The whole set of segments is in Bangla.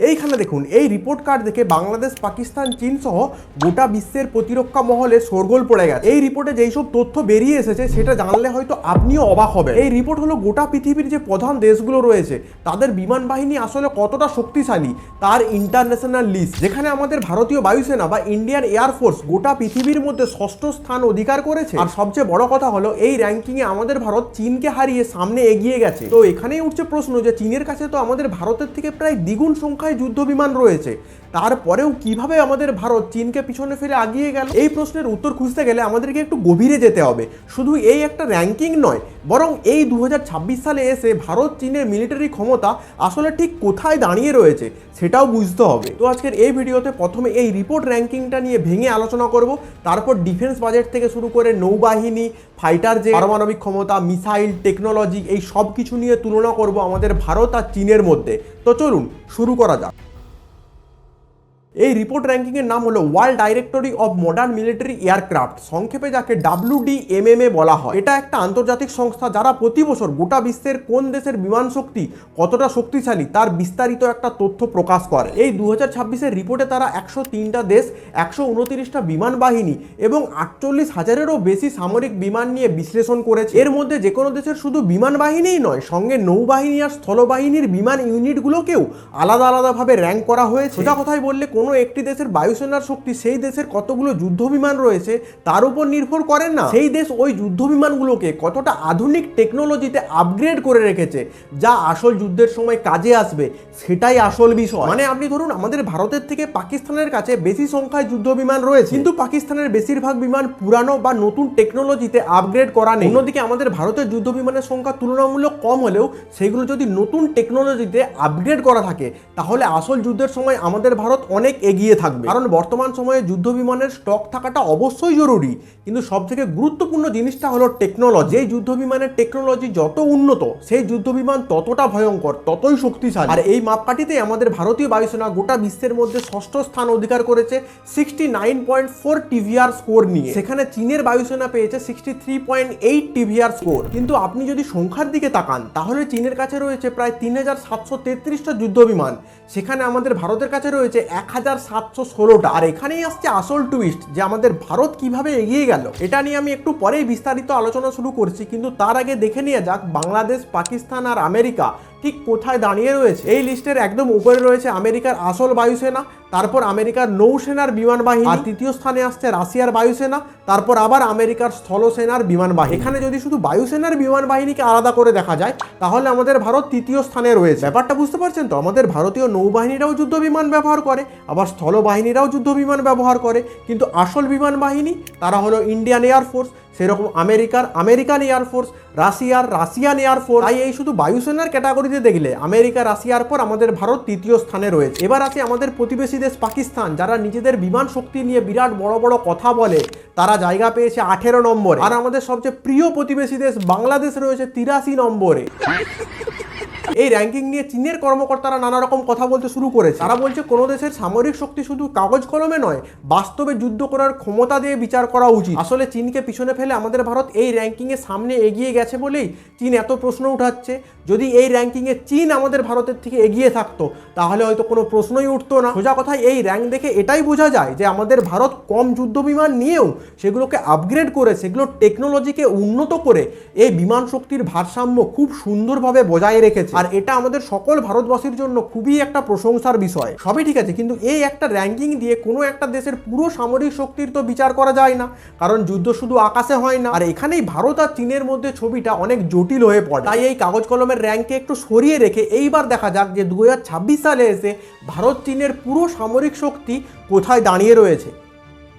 এইখানে দেখুন, এই রিপোর্ট কার্ড দেখে বাংলাদেশ, পাকিস্তান, চীন সহ গোটা বিশ্বের প্রতিরক্ষা মহলে শোরগোল পড়ে গেছে। এই রিপোর্টে যেই সব তথ্য বেরিয়ে এসেছে সেটা জানলে হয়তো আপনিও অবাক হবেন। এই রিপোর্ট হলো গোটা পৃথিবীর যে প্রধান দেশগুলো রয়েছে তাদের বিমান বাহিনী আসলে কতটা শক্তিশালী তার ইন্টারন্যাশনাল লিস্ট, যেখানে আমাদের ভারতীয় বায়ুসেনা বা ইন্ডিয়ান এয়ারফোর্স গোটা পৃথিবীর মধ্যে ষষ্ঠ স্থান অধিকার করেছে। আর সবচেয়ে বড় কথা হলো এই র্যাঙ্কিংয়ে আমাদের ভারত চীনকে হারিয়ে সামনে এগিয়ে গেছে। তো এখানেই উঠছে প্রশ্ন যে চীনের কাছে তো আমাদের ভারতের থেকে প্রায় দ্বিগুণ সংখ্যায় যুদ্ধ বিমান রয়েছে, তারপরেও কিভাবে আমাদের ভারত চীনকে পিছনে ফেলে এগিয়ে গেল? এই প্রশ্নের উত্তর খুঁজতে গেলে আমাদেরকে একটু গভীরে যেতে হবে। শুধু এই একটা র্যাঙ্কিং নয়, বরং এই 2026 সালে এসে ভারত চীনের মিলিটারি ক্ষমতা আসলে ঠিক কোথায় দাঁড়িয়ে রয়েছে সেটাও বুঝতে হবে। তো আজকের এই ভিডিওতে প্রথমে এই রিপোর্ট র্যাঙ্কিংটা নিয়ে ভেঙে আলোচনা করব, তারপর ডিফেন্স বাজেট থেকে শুরু করে নৌবাহিনী, ফাইটার জেট, পারমাণবিক ক্ষমতা, মিসাইল, টেকনোলজি, এই সব কিছু নিয়ে তুলনা করব আমাদের ভারত আর চীনের মধ্যে। তো চলুন শুরু করা যাক। এই রিপোর্ট র্যাঙ্কিংয়ের নাম হলো world directory of modern military aircraft, সংক্ষেপে যাকে WDMMA বলা হয়। এটা একটা আন্তর্জাতিক সংস্থা যারা প্রতি বছর গোটা বিশ্বের কোন দেশের বিমান শক্তি কতটা শক্তিশালী তার বিস্তারিত একটা তথ্য প্রকাশ করে। এই 2026-এর রিপোর্টে তারা 103টা দেশ, 129টা বিমান বাহিনী এবং 48,000-এরও বেশি সামরিক বিমান নিয়ে বিশ্লেষণ করেছে। এর মধ্যে যে কোনো দেশের শুধু বিমান বাহিনীই নয়, সঙ্গে নৌবাহিনী আর স্থলবাহিনীর বিমান ইউনিটগুলোকেও আলাদা আলাদাভাবে র্যাঙ্ক করা হয়েছে। সোজা কথায় বললে কোনো একটি দেশের বায়ুসেনার শক্তি সেই দেশের কতগুলো যুদ্ধ বিমান রয়েছে তার উপর নির্ভর করে না, সেই দেশ ওই যুদ্ধ বিমানগুলোকে কতটা আধুনিক টেকনোলজিতে আপগ্রেড করে রেখেছে যা আসল যুদ্ধের সময় কাজে আসবে, সেটাই আসল বিষয়। মানে আপনি ধরুন আমাদের ভারতের থেকে পাকিস্তানের কাছে বেশি সংখ্যায় যুদ্ধ বিমান রয়েছে, কিন্তু পাকিস্তানের বেশিরভাগ বিমান পুরানো বা নতুন টেকনোলজিতে আপগ্রেড করা নেই। অন্যদিকে আমাদের ভারতের যুদ্ধ বিমানের সংখ্যা তুলনামূলক কম হলেও সেগুলো যদি নতুন টেকনোলজিতে আপগ্রেড করা থাকে তাহলে আসল যুদ্ধের সময় আমাদের ভারত অনেক এগিয়ে থাকবে। কারণ বর্তমান সময়ে যুদ্ধ বিমানের স্টক থাকাটা অবশ্যই জরুরি, কিন্তু সবথেকে গুরুত্বপূর্ণ জিনিসটা হলো টেকনোলজি। এই যুদ্ধ বিমানের টেকনোলজি যত উন্নত সেই যুদ্ধ বিমান ততটা ভয়ঙ্কর, ততই শক্তিশালী। আর এই মাপকাঠিতে আমাদের ভারতীয় বায়ুসেনা গোটা বিশ্বের মধ্যে ষষ্ঠ স্থান অধিকার করেছে 69.4 TVR স্কোর নিয়ে। সেখানে চীনের বায়ুসেনা পেয়েছে 63.8 TVR স্কোর। কিন্তু আপনি যদি সংখ্যার দিকে তাকান তাহলে চীনের কাছে রয়েছে প্রায় 3733টা যুদ্ধ বিমান, সেখানে আমাদের ভারতের কাছে রয়েছে 1716টা। আর এখানেই আসছে আসল টুইস্ট যে আমাদের ভারত কিভাবে এগিয়ে গেল। এটা নিয়ে আমি একটু পরেই বিস্তারিত আলোচনা শুরু করছি, কিন্তু তার আগে দেখে নেওয়া যাক বাংলাদেশ, পাকিস্তান আর আমেরিকা ঠিক কোথায় দাঁড়িয়ে রয়েছে। এই লিস্টের একদম উপরে রয়েছে আমেরিকার আসল বায়ুসেনা, তারপর আমেরিকার নৌসেনার বিমান বাহিনী, আর তৃতীয় স্থানে আসছে রাশিয়ার বায়ুসেনা, তারপর আবার আমেরিকার স্থলসেনার বিমান বাহিনী। এখানে যদি শুধু বায়ুসেনার বিমান বাহিনীকে আলাদা করে দেখা যায় তাহলে আমাদের ভারত তৃতীয় স্থানে রয়েছে। ব্যাপারটা বুঝতে পারছেন তো? আমাদের ভারতীয় নৌবাহিনীরাও যুদ্ধ বিমান ব্যবহার করে, আবার স্থলবাহিনীরাও যুদ্ধ বিমান ব্যবহার করে, কিন্তু আসল বিমান বাহিনী তারা হলো ইন্ডিয়ান এয়ারফোর্স, সেরকম আমেরিকান এয়ারফোর্স, রাশিয়ান এয়ারফোর্স। তাই এই শুধু বায়ুসেনার ক্যাটাগরিতে দেখলে আমেরিকা, রাশিয়ার পর আমাদের ভারত তৃতীয় স্থানে রয়েছে। এবার আছে আমাদের প্রতিবেশী দেশ পাকিস্তান, যারা নিজেদের বিমান শক্তি নিয়ে বিরাট বড় বড় কথা বলে, তারা জায়গা পেয়েছে 18 নম্বরে। আর আমাদের সবচেয়ে প্রিয় প্রতিবেশী দেশ বাংলাদেশ রয়েছে 83 নম্বরে। এই র্যাঙ্কিং নিয়ে চীনের কর্মকর্তারা নানা রকম কথা বলতে শুরু করেছে। তারা বলছে কোনো দেশের সামরিক শক্তি শুধু কাগজ কলমে নয়, বাস্তবে যুদ্ধ করার ক্ষমতা দিয়ে বিচার করা উচিত। আসলে চীনকে পিছনে ফেলে আমাদের ভারত এই র্যাঙ্কিংয়ে সামনে এগিয়ে গেছে বলেই চীন এত প্রশ্ন উঠাচ্ছে। যদি এই র্যাঙ্কিংয়ে চীন আমাদের ভারতের থেকে এগিয়ে থাকতো তাহলে হয়তো কোনো প্রশ্নই উঠতো না। সোজা কথায় এই র্যাঙ্ক দেখে এটাই বোঝা যায় যে আমাদের ভারত কম যুদ্ধ বিমান নিয়েও সেগুলোকে আপগ্রেড করে, সেগুলোর টেকনোলজিকে উন্নত করে এই বিমান শক্তির ভারসাম্য খুব সুন্দরভাবে বজায় রেখেছে। আর এটা আমাদের সকল ভারতবাসীর জন্য খুবই একটা প্রশংসার বিষয়। সবই ঠিক আছে, কিন্তু এই একটা র্যাঙ্কিং দিয়ে কোনো একটা দেশের পুরো সামরিক শক্তির তো বিচার করা যায় না, কারণ যুদ্ধ শুধু আকাশে হয় না। আর এখানেই ভারত আর চীনের মধ্যে ছবিটা অনেক জটিল হয়ে পড়ে। তাই এই কাগজ কলমের র্যাঙ্কে একটু সরিয়ে রেখে এইবার দেখা যাক যে 2026 সালে এসে ভারত চীনের পুরো সামরিক শক্তি কোথায় দাঁড়িয়ে রয়েছে।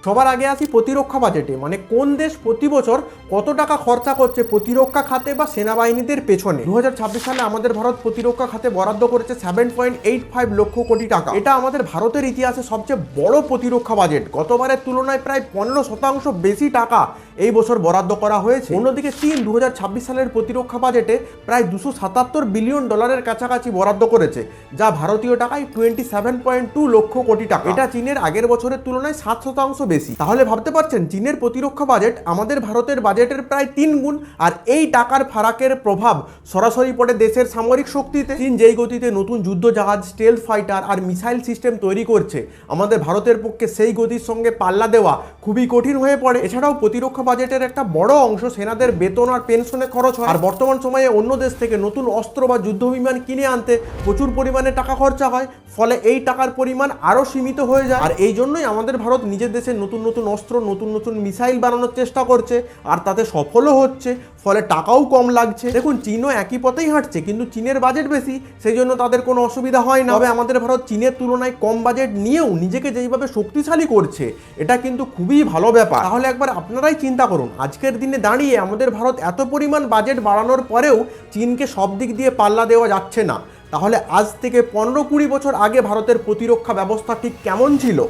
সবার আগে আসি প্রতিরক্ষা বাজেটে, মানে কোন দেশ প্রতি বছর কত টাকা খরচা করছে প্রতিরক্ষা খাতে বা সেনাবাহিনীদের পেছনে। 2026 সালে আমাদের ভারত প্রতিরক্ষা খাতে বরাদ্দ করেছে 7.85 লক্ষ কোটি টাকা। এটা আমাদের ভারতের ইতিহাসে সবচেয়ে বড় প্রতিরক্ষা বাজেট। গতবারের তুলনায় প্রায় 15% বেশি টাকা এই বছর বরাদ্দ করা হয়েছে। অন্যদিকে চীন 2026 সালের প্রতিরক্ষা বাজেটে প্রায় $277 বিলিয়ন কাছাকাছি বরাদ্দ করেছে, যা ভারতীয় টাকায় 27.2 লক্ষ কোটি টাকা। এটা চীনের আগের বছরের তুলনায় 7% বেশি। তাহলে ভাবতে পারছেন চীনের প্রতিরক্ষা বাজেট আমাদের ভারতের বাজেটের প্রায় 3 গুণ। আর এই টাকার ফারাকের প্রভাব সরাসরি পড়ে দেশের সামরিক শক্তিতে। চীন যেই গতিতে নতুন যুদ্ধ জাহাজ, স্টেলথ ফাইটার আর মিসাইল সিস্টেম তৈরি করছে, আমাদের ভারতের পক্ষে সেই গতির সঙ্গে পাল্লা দেওয়া খুবই কঠিন হয়ে পড়ে। এছাড়াও প্রতিরক্ষা বাজেটের একটা বড় অংশ সেনাদের বেতন আর পেনশনে খরচ হয়। আর বর্তমান সময়ে অন্য দেশ থেকে নতুন অস্ত্র বা যুদ্ধ বিমান কিনে আনতে প্রচুর পরিমাণে টাকা খরচা হয়, ফলে এই টাকার পরিমাণ আরো সীমিত হয়ে যায়। আর এই জন্যই আমাদের ভারত নিজের দেশে নতুন নতুন অস্ত্র, নতুন নতুন মিসাইল বানানোর চেষ্টা করছে, আর তাতে সফলও হচ্ছে, ফলে টাকাও কম লাগছে। দেখুন চীনও একই পথেই হাঁটছে, কিন্তু চীনের বাজেট বেশি, সেই জন্য তাদের কোনো অসুবিধা হয় না। তবে আমাদের ভারত চীনের তুলনায় কম বাজেট নিয়েও নিজেকে যেইভাবে শক্তিশালী করছে, এটা কিন্তু খুবই ভালো ব্যাপার। তাহলে একবার আপনারাই চিন্তা করুন, আজকের দিনে দাঁড়িয়ে আমাদের ভারত এত পরিমাণ বাজেট বাড়ানোর পরেও চীনকে সব দিক দিয়ে পাল্লা দেওয়া যাচ্ছে না। তাহলে আজ থেকে 15-20 বছর আগে ভারতের প্রতিরক্ষা ব্যবস্থা ঠিক কেমন ছিল?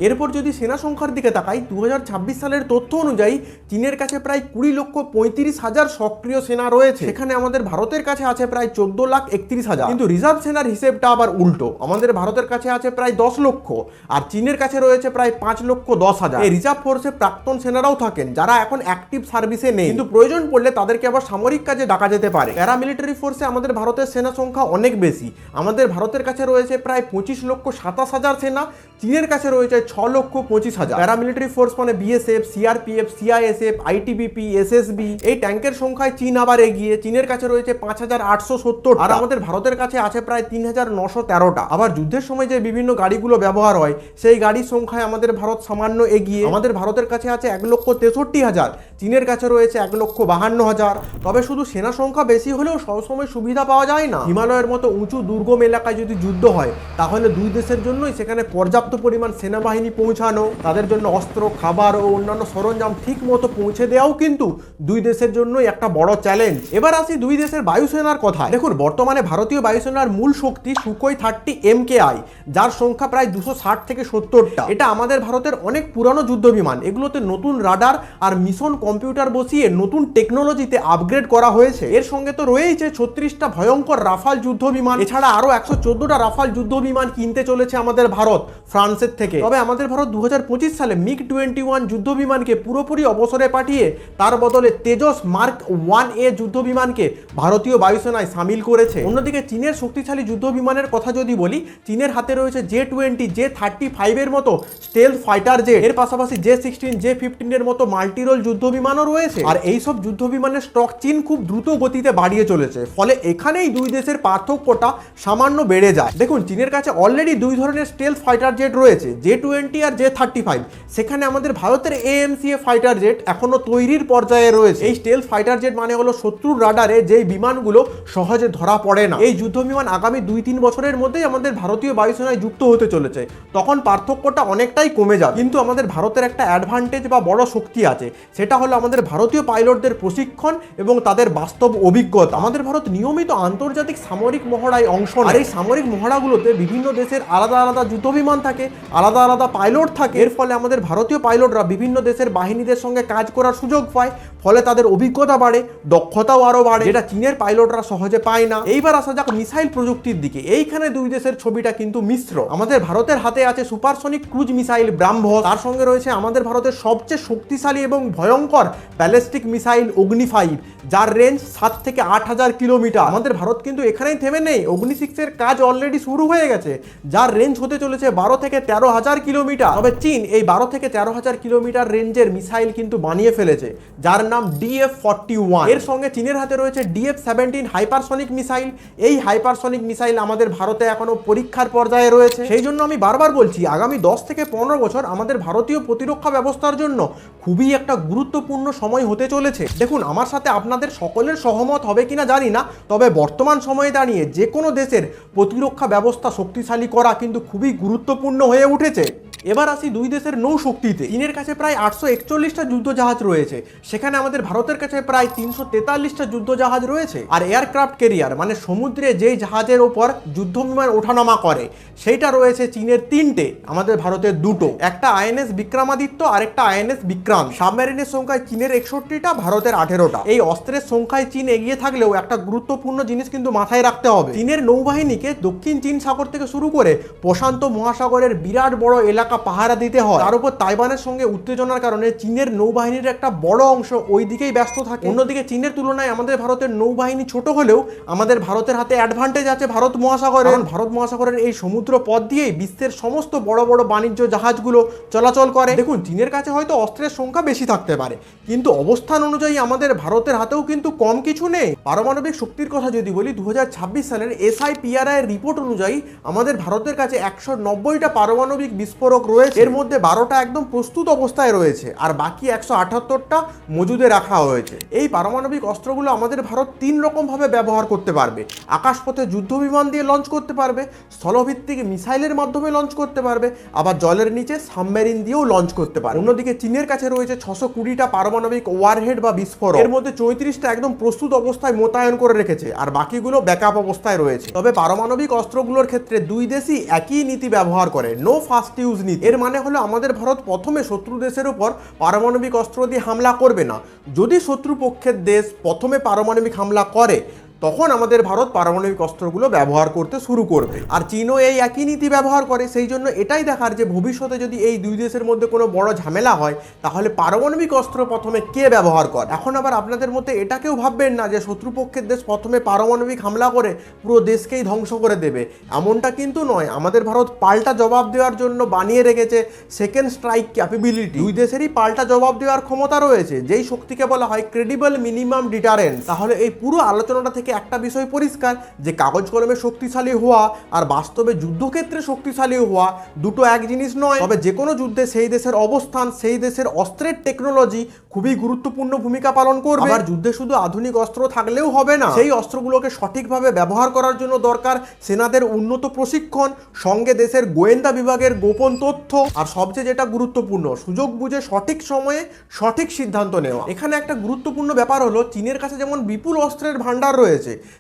এরপর যদি সেনা সংখ্যার দিকে তাকাই, 2026 সালের তথ্য অনুযায়ী চীনের কাছে প্রায় 20,35,000 সক্রিয় সেনা রয়েছে। সেখানে আমাদের ভারতের কাছে আছে প্রায় 14,31,000। কিন্তু রিজার্ভ সেনার হিসেবটা আবার উল্টো, আমাদের ভারতের কাছে আছে প্রায় 10 লক্ষ, আর চীনের কাছে রয়েছে প্রায় 5,10,000। এই রিজার্ভ ফোর্সে প্রাক্তন সেনারাও থাকেন, যারা এখন অ্যাক্টিভ সার্ভিসে নেই, কিন্তু প্রয়োজন পড়লে তাদেরকে আবার সামরিক কাজে ডাকা যেতে পারে। প্যারামিলিটারি ফোর্সে আমাদের ভারতের সেনা সংখ্যা অনেক বেশি। আমাদের ভারতের কাছে রয়েছে প্রায় 25,27,000 সেনা, চীনের কাছে রয়েছে 6,25,000। প্যারামিলিটারি ফোর্স মানে BSF, CRPF, CISF, ITBP, SSB. এই ট্যাঙ্কের সংখ্যায় চীন আবার এগিয়ে, চীনের কাছে রয়েছে 5,870, আর আমাদের ভারতের কাছে আছে প্রায় 3,913টা। আবার যুদ্ধের সময় যে বিভিন্ন গাড়িগুলো ব্যবহার হয়, সেই গাড়ির সংখ্যায় আমাদের ভারত সামান্য এগিয়ে। আমাদের ভারতের কাছে আছে 1,63,000, চীনের কাছে রয়েছে 1,52,000। তবে শুধু সেনা সংখ্যা বেশি হলেও সবসময় সুবিধা পাওয়া যায় না। হিমালয়ের মতো উঁচু দুর্গম এলাকায় যদি যুদ্ধ হয়, তাহলে দুই দেশের জন্যই সেখানে পর্যাপ্ত পরিমাণ সেনাবাহিনী পৌঁছানো, তাদের জন্য অস্ত্র, খাবার ও অন্যান্য সরঞ্জাম ঠিক মতো পৌঁছে দেওয়াও কিন্তু দুই দেশের জন্যই একটা বড় চ্যালেঞ্জ। এবার আসি দুই দেশের বায়ুসেনার কথায়। দেখুন বর্তমানে ভারতীয় বায়ুসেনার মূল শক্তি সুখোই 30 MKI, যার সংখ্যা প্রায় 260 থেকে 70টা। এটা আমাদের ভারতের অনেক পুরানো যুদ্ধ বিমান। এগুলোতে নতুন রাডার আর মিশন কম্পিউটার বসিয়ে নতুন টেকনোলজিতে আপগ্রেড করা হয়েছে। এর সঙ্গে তো রয়েছে 36টা ভয়ঙ্কর রাফাল যুদ্ধ বিমান। এছাড়া আরো 114টা রাফাল যুদ্ধ বিমান কিনতে চলেছে আমাদের ভারত ফ্রান্সের থেকে। তবে আমাদের ভারত 2025 সালে MiG-21 যুদ্ধ বিমানকে পুরোপুরি অবসরে পাঠিয়ে তার বদলে তেজস মার্ক 1A যুদ্ধ বিমানকে ভারতীয় বায়ুসেনায় সামিল করেছে। অন্যদিকে চীনের শক্তিশালী যুদ্ধ বিমানের কথা যদি বলি, চীনের হাতে রয়েছে J-20, J-35 এর মতো স্টেলথ ফাইটার জেট। এর পাশাপাশি J-16, J-15 এর মতো মাল্টিরোল যুদ্ধ বিমানও রয়েছে। আর এই সব যুদ্ধ বিমানের স্টক চীন খুব দ্রুত গতিতে বাড়িয়ে চলেছে, ফলে এখানেই দুই দেশের পার্থক্যটা সামান্য বেড়ে যায়। দেখুন চীনের কাছে অলরেডি দুই ধরনের স্টেলথ ফাইটার জেট রয়েছে, J-20 আর J-35। সেখানে আমাদের ভারতের AMCA ফাইটার জেট এখনো তৈরির পর্যায়ে রয়েছে। এই স্টেলথ ফাইটার জেট মানে হলো শত্রুর রাডারে যেই বিমানগুলো সহজে ধরা পড়ে না। এই যুদ্ধ বিমান আগামী 2-3 বছরের মধ্যেই আমাদের ভারতীয় বায়ুসেনায় যুক্ত হতে চলেছে, তখন পার্থক্যটা অনেকটাই কমে যাবে। কিন্তু আমাদের ভারতের একটা অ্যাডভান্টেজ বা বড় শক্তি আছে, সেটা হলো আমাদের ভারতীয় পাইলটদের প্রশিক্ষণ এবং তাদের বাস্তব অভিজ্ঞতা। আমাদের ভারত নিয়মিত আন্তর্জাতিক সামরিক মহড়ায় অংশ নেয়। আর এই সামরিক মহড়াগুলোতে বিভিন্ন দেশের আলাদা আলাদা যুদ্ধ বিমান থাকে, আলাদা আলাদা পাইলট থাকে। এর ফলে আমাদের ভারতীয় পাইলটরা বিভিন্ন দেশের বাহিনীদের সঙ্গে কাজ করার সুযোগ পায়, ফলে তাদের অভিজ্ঞতা বাড়ে, দক্ষতাও আরো বাড়ে, যেটা চীনের পাইলটরা সহজে পায় না। এইবার আসা যাক মিসাইল প্রযুক্তির দিকে। এইখানে দুই দেশের ছবিটা কিন্তু মিশ্র। আমাদের ভারতের হাতে আছে সুপারসনিক ক্রুজ মিসাইল ব্রাহ্মস, তার সঙ্গে রয়েছে আমাদের ভারতের সবচেয়ে শক্তিশালী এবং ভয়ঙ্কর ব্যালিস্টিক মিসাইল অগ্নি 5, যার রেঞ্জ 7 থেকে 8,000 কিলোমিটার। আমাদের ভারত কিন্তু এখানেই থেমে নেই, অগ্নি 6 এর কাজ অলরেডি শুরু হয়ে গেছে, যার রেঞ্জ হতে চলেছে 12 থেকে 13,000 কিলোমিটার। তবে চীন এই 12 থেকে 13,000 কিলোমিটার রেঞ্জের মিসাইল কিন্তু বানিয়ে ফেলেছে, যার নাম DF-41। এর সঙ্গে চীনের হাতে রয়েছে DF-17 হাইপারসনিক মিসাইল। এই হাইপারসনিক মিসাইল আমাদের ভারতে এখনো পরীক্ষার পর্যায়ে রয়েছে। সেই জন্য আমি বারবার বলছি, আগামী 10 থেকে 15 বছর আমাদের ভারতীয় প্রতিরক্ষা ব্যবস্থার জন্য খুবই একটা গুরুত্বপূর্ণ সময় হতে চলেছে। দেখুন আমার সাথে আপনাদের সকলের সহমত হবে কিনা জানি না, তবে বর্তমান সময়ে দাঁড়িয়ে যে কোনো দেশের প্রতিরক্ষা ব্যবস্থা শক্তিশালী করা কিন্তু খুবই গুরুত্বপূর্ণ হয়ে উঠেছে। এবার আসি দুই দেশের নৌশক্তিতে। চীনের কাছে প্রায় 841টা যুদ্ধ জাহাজ রয়েছে, সেখানে আমাদের ভারতের কাছে প্রায় 343টা যুদ্ধ জাহাজ রয়েছে। আর এয়ারক্রাফট ক্যারিয়ার মানে সমুদ্রে যেই জাহাজের ওপর যুদ্ধ বিমান ওঠানামা করে সেইটা রয়েছে চীনের 3টে, আমাদের ভারতের 2টো। একটা আইএনএস বিক্রমাদিত্য আর একটা আইএনএস বিক্রান্ত। সাবমেরিনের সংখ্যায় চীনের 61টা, ভারতের 18টা। এই অস্ত্রের সংখ্যায় চীন এগিয়ে থাকলেও একটা গুরুত্বপূর্ণ জিনিস কিন্তু মাথায় রাখতে হবে, চীনের নৌবাহিনীকে দক্ষিণ চীন সাগর থেকে শুরু করে প্রশান্ত মহাসাগরের বিরাট বড় এলাকা পাহারা দিতে হয়। তার উপর তাইওয়ানের সঙ্গে উত্তেজনার কারণে চীনের নৌবাহিনীর একটা বড় অংশ ওই দিকেই ব্যস্ত থাকে। অন্যদিকে চীনের তুলনায় আমাদের ভারতের নৌবাহিনী ছোট হলেও আমাদের ভারতের হাতে অ্যাডভান্টেজ আছে ভারত মহাসাগরে। ভারত মহাসাগরের এই সমুদ্র পথ দিয়েই বিশ্বের সমস্ত বড় বড় বাণিজ্য জাহাজগুলো চলাচল করে। দেখুন, চীনের কাছে হয়তো অস্ত্রের সংখ্যা বেশি থাকতে পারে, কিন্তু অবস্থান অনুযায়ী আমাদের ভারতের হাতেও কিন্তু কম কিছু নেই। পারমাণবিক শক্তির কথা যদি বলি, 2026 সালের SIPRI এর রিপোর্ট অনুযায়ী আমাদের ভারতের কাছে 190টা পারমাণবিক বিস্ফোরক রয়েছে। এর মধ্যে 12টা একদম প্রস্তুত অবস্থায় রয়েছে আর বাকি 178টা মজুদে রাখা হয়েছে। এই পারমাণবিক অস্ত্রগুলো আমাদের ভারত 3 রকম ভাবে ব্যবহার করতে পারবে। আকাশপথে যুদ্ধ বিমান দিয়ে লঞ্চ করতে পারবে, স্থলভিত্তিক মিসাইলের মাধ্যমে লঞ্চ করতে পারবে, আবার জলের নিচে সাবমেরিন দিয়েও লঞ্চ করতে পারবে। অন্যদিকে চীনের কাছে রয়েছে 620টা পারমাণবিক ওয়ারহেড বা বিস্ফোরক। এর মধ্যে 34টা একদম প্রস্তুত অবস্থায় মোতায়েন করে রেখেছে আর বাকিগুলো ব্যাকআপ অবস্থায় রয়েছে। তবে পারমাণবিক অস্ত্রগুলোর ক্ষেত্রে দুই দেশই একই নীতি ব্যবহার করে, নো ফার্স্ট ইউজ নীতি। এর মানে হলো আমাদের ভারত প্রথমে শত্রু দেশের উপর পারমাণবিক অস্ত্র দিয়ে হামলা করবে না। যদি শত্রুপক্ষের দেশ প্রথমে পারমাণবিক হামলা করে তখন আমাদের ভারত পারমাণবিক অস্ত্রগুলো ব্যবহার করতে শুরু করবে। আর চীনও এই একই নীতি ব্যবহার করে। সেই জন্য এটাই দেখার যে ভবিষ্যতে যদি এই দুই দেশের মধ্যে কোনো বড় ঝামেলা হয় তাহলে পারমাণবিক অস্ত্র প্রথমে কে ব্যবহার করে। এখন আবার আপনাদের মধ্যে এটাকেও ভাববেন না যে শত্রুপক্ষের দেশ প্রথমে পারমাণবিক হামলা করে পুরো দেশকেই ধ্বংস করে দেবে, এমনটা কিন্তু নয়। আমাদের ভারত পাল্টা জবাব দেওয়ার জন্য বানিয়ে রেখেছে সেকেন্ড স্ট্রাইক ক্যাপাবিলিটি। দুই দেশেরই পাল্টা জবাব দেওয়ার ক্ষমতা রয়েছে, যেই শক্তিকে বলা হয় ক্রেডিবল মিনিমাম ডিটারেন্স। তাহলে এই পুরো আলোচনাটা থেকে একটা বিষয় পরিষ্কার যে কাগজ কলমে শক্তিশালী হওয়া আর বাস্তবে যুদ্ধক্ষেত্রে শক্তিশালী হওয়া দুটো এক জিনিস নয়। তবে যে কোনো যুদ্ধে সেই দেশের অবস্থান, সেই দেশের অস্ত্রের টেকনোলজি খুবই গুরুত্বপূর্ণ ভূমিকা পালন করবে। আর যুদ্ধে শুধু আধুনিক অস্ত্র থাকলেও হবে না, সেই অস্ত্রগুলোকে সঠিকভাবে ব্যবহার করার জন্য দরকার সেনাদের উন্নত প্রশিক্ষণ, সঙ্গে দেশের গোয়েন্দা বিভাগের গোপন তথ্য, আর সবচেয়ে যেটা গুরুত্বপূর্ণ সুযোগ বুঝে সঠিক সময়ে সঠিক সিদ্ধান্ত নেওয়া। এখানে একটা গুরুত্বপূর্ণ ব্যাপার হলো চীনের কাছে যেমন বিপুল অস্ত্রের ভান্ডার রয়েছে,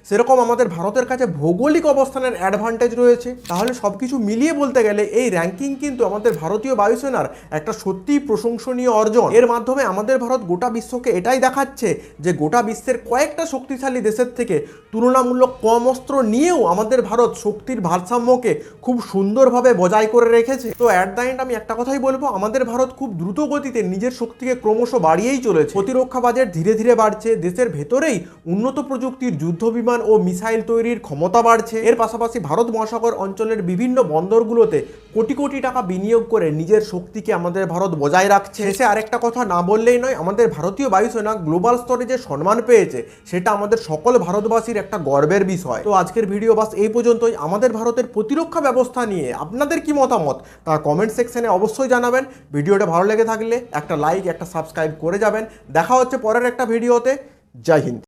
সেরকম আমাদের ভারতের কাছে ভৌগোলিক অবস্থানের অ্যাডভান্টেজ রয়েছে। তাহলে সবকিছু মিলিয়ে বলতে গেলে এই র্যাঙ্কিং কিন্তু আমাদের ভারতীয় বায়ুসেনার একটা সত্যিই প্রশংসনীয় অর্জন। এর মাধ্যমে আমাদের ভারত গোটা বিশ্বকে এটাই দেখাচ্ছে যে গোটা বিশ্বের কয়েকটা শক্তিশালী দেশের থেকে তুলনামূলক কম অস্ত্র নিয়েও আমাদের ভারত শক্তির ভারসাম্যকে খুব সুন্দরভাবে বজায় করে রেখেছে। তো অ্যাট দ্য এন্ড আমি একটা কথাই বলবো, আমাদের ভারত খুব দ্রুত গতিতে নিজের শক্তিকে ক্রমশ বাড়িয়েই চলেছে। প্রতিরক্ষা বাজেট ধীরে ধীরে বাড়ছে, দেশের ভেতরেই উন্নত প্রযুক্তির যুদ্ধ বিমান ও মিসাইল তৈরির ক্ষমতা বাড়ছে। এর পাশাপাশি ভারত মহাসাগর অঞ্চলের বিভিন্ন বন্দরগুলোতে কোটি কোটি টাকা বিনিয়োগ করে নিজের শক্তিকে আমাদের ভারত বজায় রাখছে। শেষে আরেকটা কথা না বললেই নয়, আমাদের ভারতীয় বায়ুসেনা গ্লোবাল স্তরে যে সম্মান পেয়েছে সেটা আমাদের সকল ভারতবাসীর একটা গর্বের বিষয়। তো আজকের ভিডিও বাস এই পর্যন্তই। আমাদের ভারতের প্রতিরক্ষা ব্যবস্থা নিয়ে আপনাদের কি মতামত তা কমেন্ট সেকশনে অবশ্যই জানাবেন। ভিডিওটা ভালো লেগে থাকলে একটা লাইক, একটা সাবস্ক্রাইব করে যাবেন। দেখা হচ্ছে পরের একটা ভিডিওতে। জয় হিন্দ।